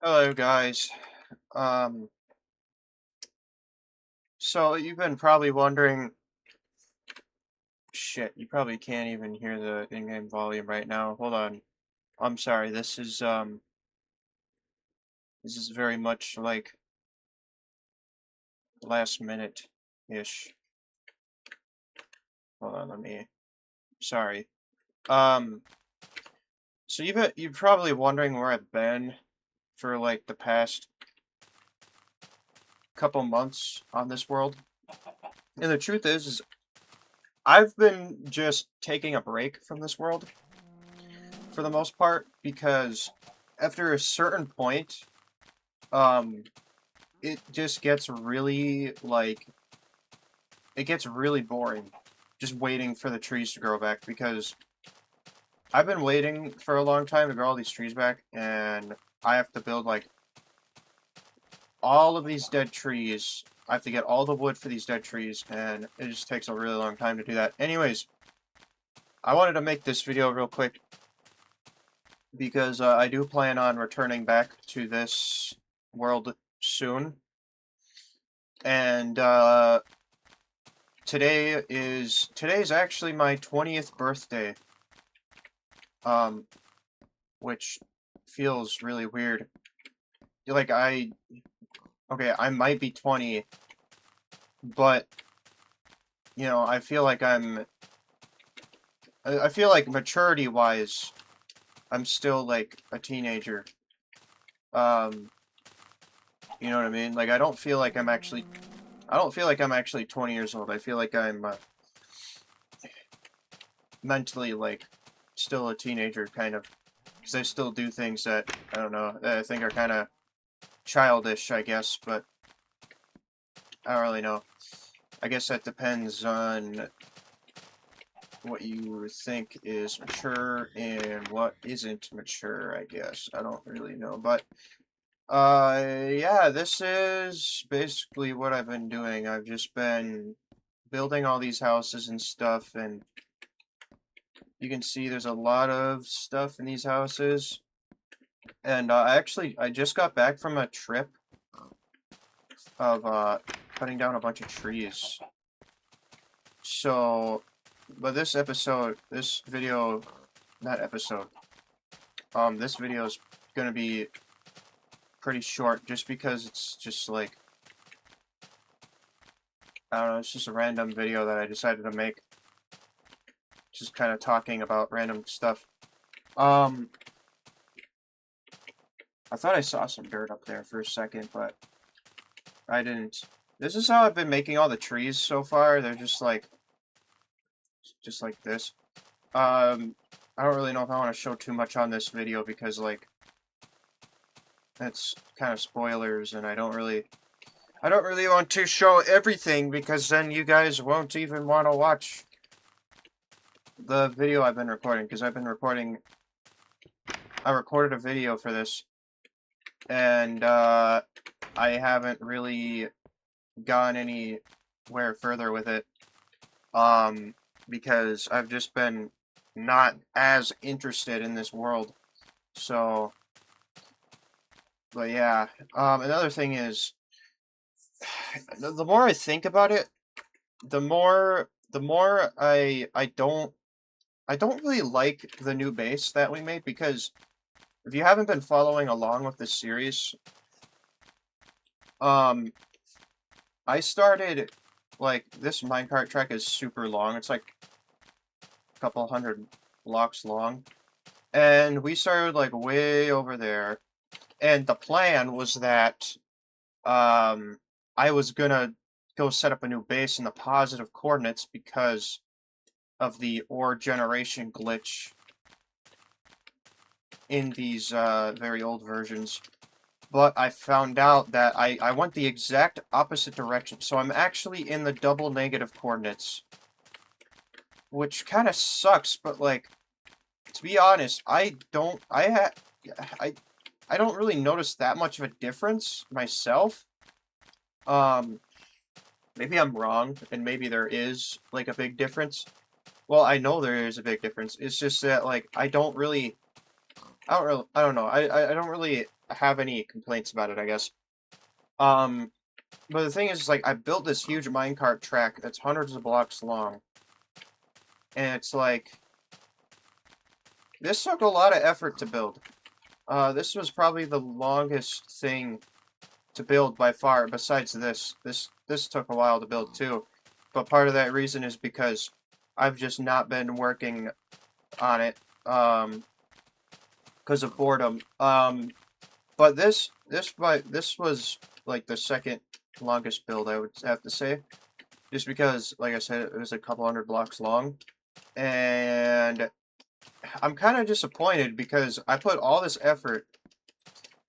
Hello, guys. Um, so you've been probably wondering, shit, you probably can't even hear the in-game volume right now. Hold on. I'm sorry. This is very much like last minute-ish. Hold on, sorry. Um, so you're probably wondering where I've been for like the past couple months on this world. And the truth is I've been just taking a break from this world for the most part, because after a certain point, um, it just gets really, it gets really boring just waiting for the trees to grow back, because I've been waiting for a long time to grow all these trees back, and I have to build, like, all of these dead trees. I have to get all the wood for these dead trees, and it just takes a really long time to do that. Anyways, I wanted to make this video real quick because I do plan on returning back to this world soon. And today's actually my 20th birthday. Which feels really weird. Like okay, I might be 20, but I feel like I feel like maturity-wise, I'm still like a teenager. Um, you know what I mean? Like I don't feel like I'm actually 20 years old. I feel like I'm mentally like still a teenager, kind of, because I still do things that I don't know that I think are kind of childish, I guess, but I don't really know. I guess that depends on what you think is mature and what isn't mature, I guess. I don't really know, but yeah, this is basically what I've been doing. I've just been building all these houses and stuff, and you can see there's a lot of stuff in these houses. And I just got back from a trip of cutting down a bunch of trees. So, but this video, not episode, this video is gonna be pretty short just because it's just like, I don't know, it's just a random video that I decided to make. Just kind of talking about random stuff. I thought I saw some dirt up there for a second, but I didn't. This is how I've been making all the trees so far. They're just like this. I don't really know if I want to show too much on this video because, like, that's kind of spoilers, and I don't really want to show everything because then you guys won't even want to watch the video I've been recording, because I recorded a video for this, and I haven't really gone anywhere further with it, because I've just been not as interested in this world. So, but yeah, another thing is, the more I think about it, the more I don't really like the new base that we made, because if you haven't been following along with this series, um, I started, like, this minecart track is super long. It's like a couple hundred blocks long. And we started, like, way over there. And the plan was that, I was gonna go set up a new base in the positive coordinates because of the ore generation glitch in these, very old versions. But I found out that I went the exact opposite direction. So I'm actually in the double negative coordinates, which kind of sucks, but, like, to be honest, I don't really notice that much of a difference myself. Um, Maybe I'm wrong, and maybe there is, like, a big difference. Well, I know there is a big difference. It's just that, like, I don't know. I don't really have any complaints about it, I guess. Um, but the thing is, like, I built this huge minecart track that's hundreds of blocks long, and it's like, this took a lot of effort to build. This was probably the longest thing to build by far, besides this. This took a while to build too. But part of that reason is because I've just not been working on it, because of boredom. But this was like the second longest build, I would have to say. Just because, like I said, it was a couple hundred blocks long. And I'm kind of disappointed because I put all this effort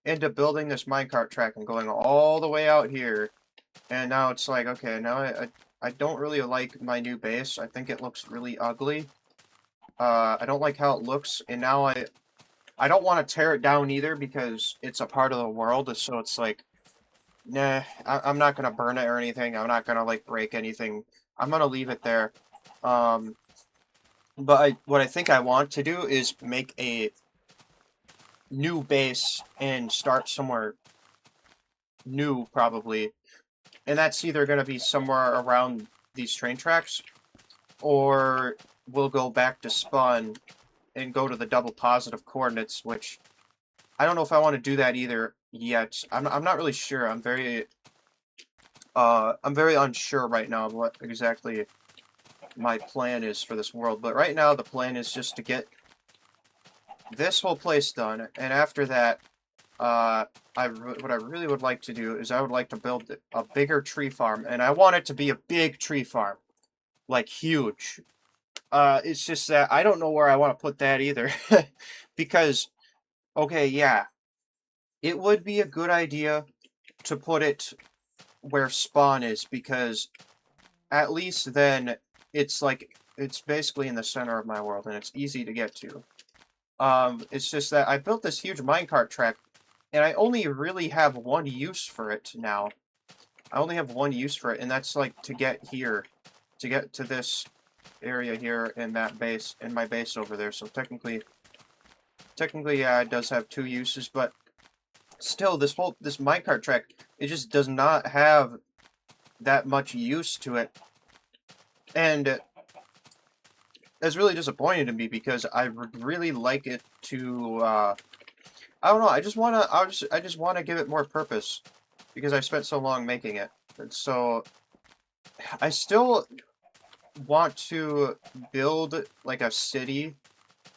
into building this minecart track and going all the way out here. And now it's like, okay, now I don't really like my new base. I think it looks really ugly. I don't like how it looks, and now I don't want to tear it down either because it's a part of the world, so it's like, nah, I'm not gonna burn it or anything. I'm not gonna, like, break anything. I'm gonna leave it there. Um, but what I think I want to do is make a new base and start somewhere new, probably. And that's either gonna be somewhere around these train tracks, or we'll go back to spawn and go to the double positive coordinates, which I don't know if I want to do that either yet. I'm not really sure. I'm very unsure right now of what exactly my plan is for this world. But right now the plan is just to get this whole place done, and after that, what I really would like to do is I would like to build a bigger tree farm, and I want it to be a big tree farm, like huge. It's just that I don't know where I want to put that either, because okay, yeah, it would be a good idea to put it where spawn is, because at least then it's like it's basically in the center of my world and it's easy to get to. It's just that I built this huge minecart track and I only really have one use for it now. I only have one use for it, and that's like to get here, to get to this area here and that base and my base over there. So technically, yeah, it does have two uses, but still, this minecart track, it just does not have that much use to it, and that's really disappointing to me because I would really like it to. I don't know. I just wanna give it more purpose because I spent so long making it, and so I still want to build like a city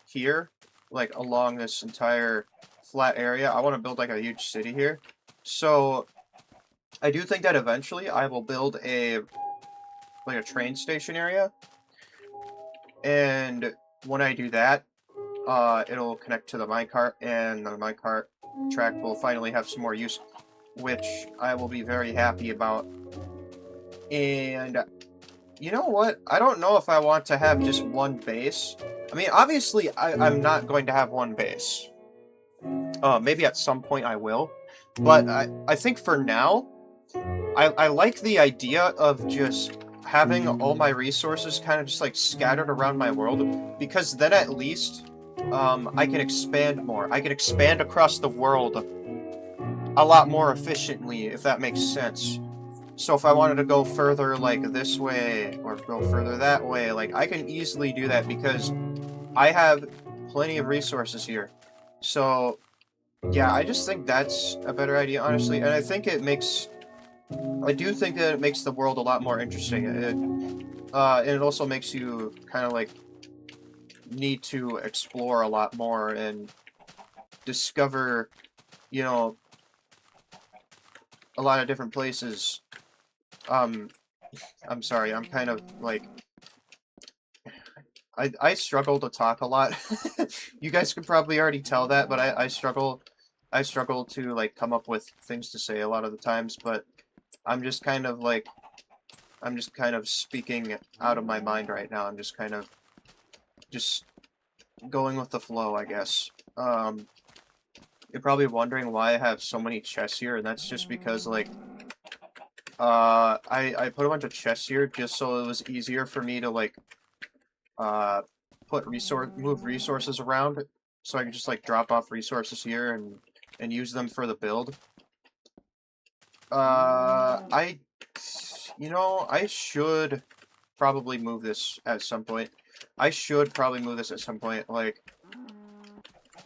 here, like along this entire flat area. I want to build like a huge city here. So I do think that eventually I will build a train station area, and when I do that, it'll connect to the minecart, and the minecart track will finally have some more use, which I will be very happy about. And you know what? I don't know if I want to have just one base. I mean, obviously, I'm not going to have one base. Maybe at some point I will. But I think for now, I like the idea of just having all my resources kind of just like scattered around my world, because then at least I can expand more. I can expand across the world a lot more efficiently, if that makes sense. So if I wanted to go further like this way or go further that way, like I can easily do that because I have plenty of resources here. So yeah, I just think that's a better idea, honestly, and I do think that it makes the world a lot more interesting. And it also makes you kind of like need to explore a lot more and discover, you know, a lot of different places. Um, I'm sorry, I'm kind of like I struggle to talk a lot. You guys could probably already tell that, but I struggle to like come up with things to say a lot of the times, but I'm just kind of like I'm just kind of speaking out of my mind right now. I'm just kind of just going with the flow, I guess. You're probably wondering why I have so many chests here, and that's just because like I put a bunch of chests here just so it was easier for me to like uh move resources around. so I can just like drop off resources here and use them for the build. I should probably move this at some point. I should probably move this at some point. Like,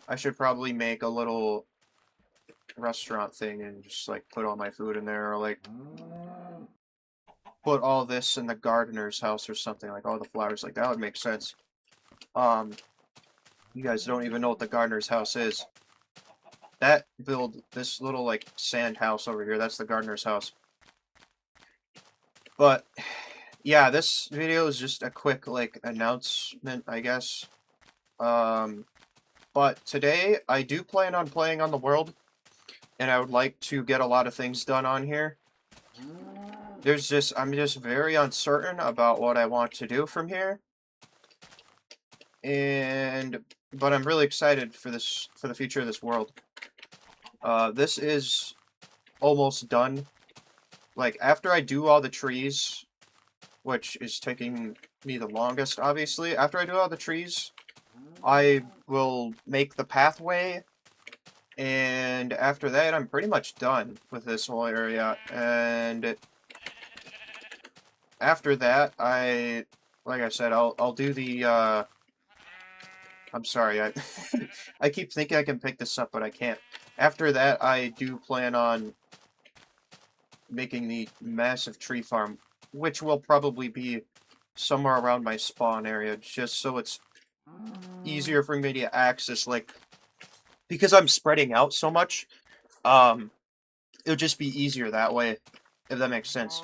I should probably make a little restaurant thing and just like put all my food in there, or like put all this in the gardener's house or something, like all the flowers. Like, that would make sense. You guys don't even know what the gardener's house is. This little like sand house over here, that's the gardener's house. But yeah, this video is just a quick like announcement, I guess. But today I do plan on playing on the world, and I would like to get a lot of things done on here. I'm just very uncertain about what I want to do from here. But I'm really excited for the future of this world. This is almost done. Like, after I do all the trees, which is taking me the longest, obviously, after I do all the trees, I will make the pathway, and after that, I'm pretty much done with this whole area, and after that, like I said, I'll do the, I'm sorry, I keep thinking I can pick this up, but I can't. After that, I do plan on making the massive tree farm, which will probably be somewhere around my spawn area, just so it's easier for me to access, like, because I'm spreading out so much, it'll just be easier that way, if that makes sense.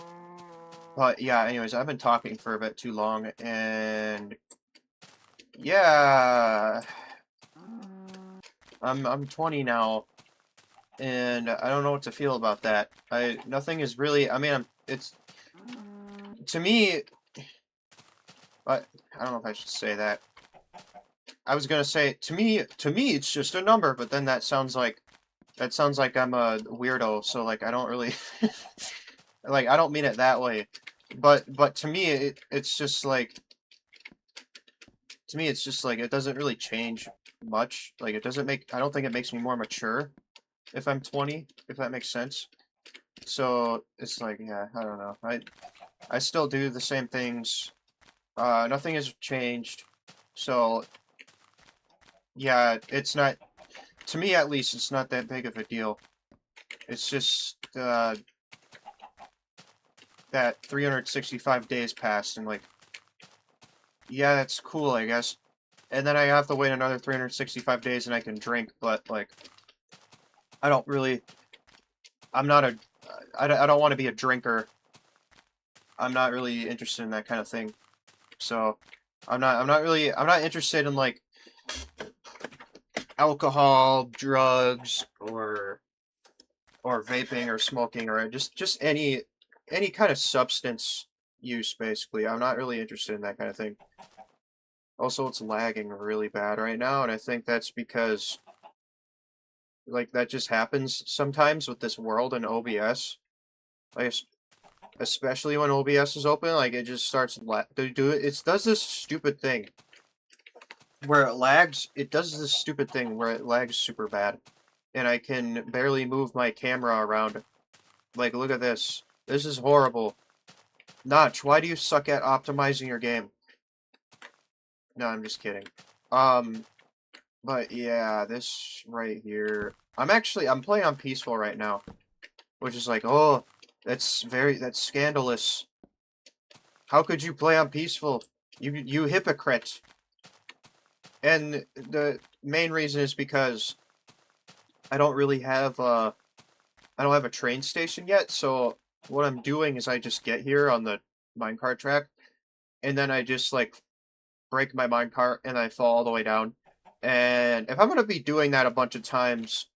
But yeah, anyways, I've been talking for a bit too long, and yeah, I'm 20 now, and I don't know what to feel about that. Nothing is really, I mean, it's, to me, but I don't know if I should say that. I was gonna say, to me, it's just a number, but then that sounds like I'm a weirdo, so, like, I don't really, like, I don't mean it that way. But to me, it's just like, it doesn't really change much. Like, I don't think it makes me more mature if I'm 20, if that makes sense. So, it's like, yeah, I don't know. I still do the same things. Nothing has changed. So, yeah, it's not, to me at least, it's not that big of a deal. It's just, that 365 days passed, and like, yeah, that's cool, I guess. And then I have to wait another 365 days and I can drink, but, like, I don't really, I'm not a, I don't want to be a drinker. I'm not really interested in that kind of thing. So, I'm not interested in, like, alcohol, drugs, or vaping or smoking, or just any kind of substance use, basically. I'm not really interested in that kind of thing. Also, it's lagging really bad right now, and I think that's because, like, that just happens sometimes with this world and OBS. Like, especially when OBS is open, like, it just starts it does this stupid thing where it lags. It does this stupid thing where it lags super bad, and I can barely move my camera around. Like, look at this. This is horrible. Notch, why do you suck at optimizing your game? No, I'm just kidding. But yeah, this right here. I'm playing on peaceful right now, which is like, oh, that's scandalous. How could you play on peaceful? You hypocrite. And the main reason is because I don't really have I don't have a train station yet, so what I'm doing is I just get here on the minecart track, and then I just, like, break my minecart and I fall all the way down. And if I'm gonna be doing that a bunch of times,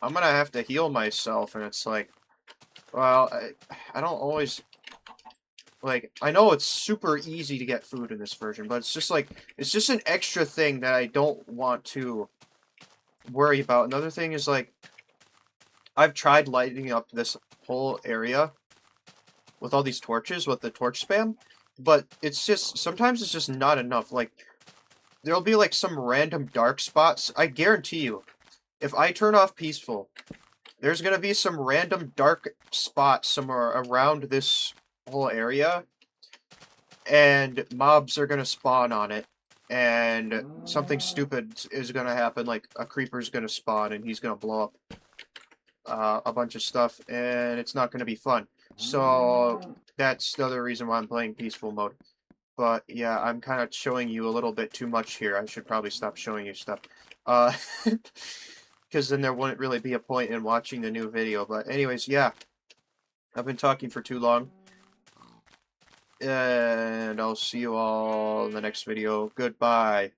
I'm gonna have to heal myself, and it's like, well, I don't always, like, I know it's super easy to get food in this version, but it's just like, it's just an extra thing that I don't want to worry about. Another thing is, like, I've tried lighting up this whole area with all these torches, with the torch spam, but it's just, sometimes it's just not enough. Like, there'll be like some random dark spots. I guarantee you, if I turn off peaceful, there's gonna be some random dark spots somewhere around this whole area, and mobs are gonna spawn on it, and something stupid is gonna happen, like a creeper's gonna spawn and he's gonna blow up a bunch of stuff, and it's not gonna be fun. So that's the other reason why I'm playing peaceful mode. But yeah, I'm kind of showing you a little bit too much here. I should probably stop showing you stuff. Uh, because then there wouldn't really be a point in watching the new video. But anyways, yeah, I've been talking for too long. And I'll see you all in the next video. Goodbye.